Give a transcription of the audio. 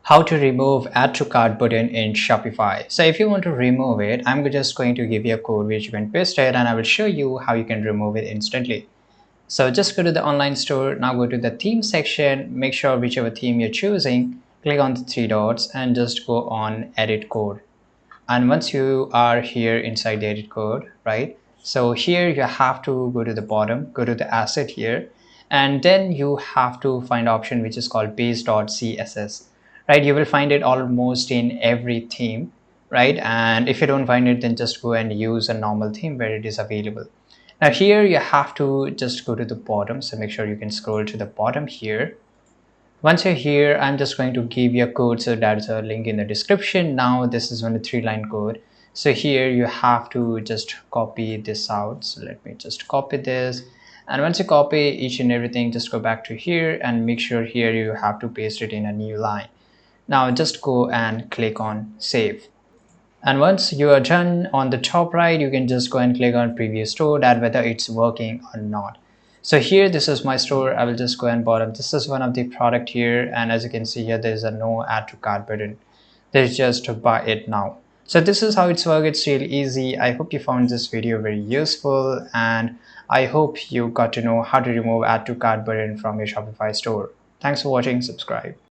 How to remove add to cart button in Shopify. So if you want to remove it, I'm just going to give you a code which you can paste it, and I will show you how you can remove it instantly. So just go to the online store. Now go to the theme section, make sure whichever theme you're choosing, click on the three dots and just go on edit code. And once you are here inside the edit code, right, so here you have to go to the bottom, go to the asset here, and then you have to find option which is called base.css, right? You will find it almost in every theme, right? And if you don't find it, then just go and use a normal theme where it is available. Now here you have to just go to the bottom, so make sure you can scroll to the bottom here. Once you're here, I'm just going to give you a code, so that's a link in the description. Now this is only 3-line code, so here you have to just copy this out. So let me just copy this, and once you copy each and everything, just go back to here and make sure here you have to paste it in a new line. Now just go and click on save. And once you are done, on the top right, you can just go and click on preview store, that whether it's working or not. So here, this is my store. I will just go and bottom. This is one of the product here. And as you can see here, there's a no add to cart button. There's just to buy it now. So this is how it's work. It's really easy. I hope you found this video very useful. And I hope you got to know how to remove add to cart button from your Shopify store. Thanks for watching. Subscribe.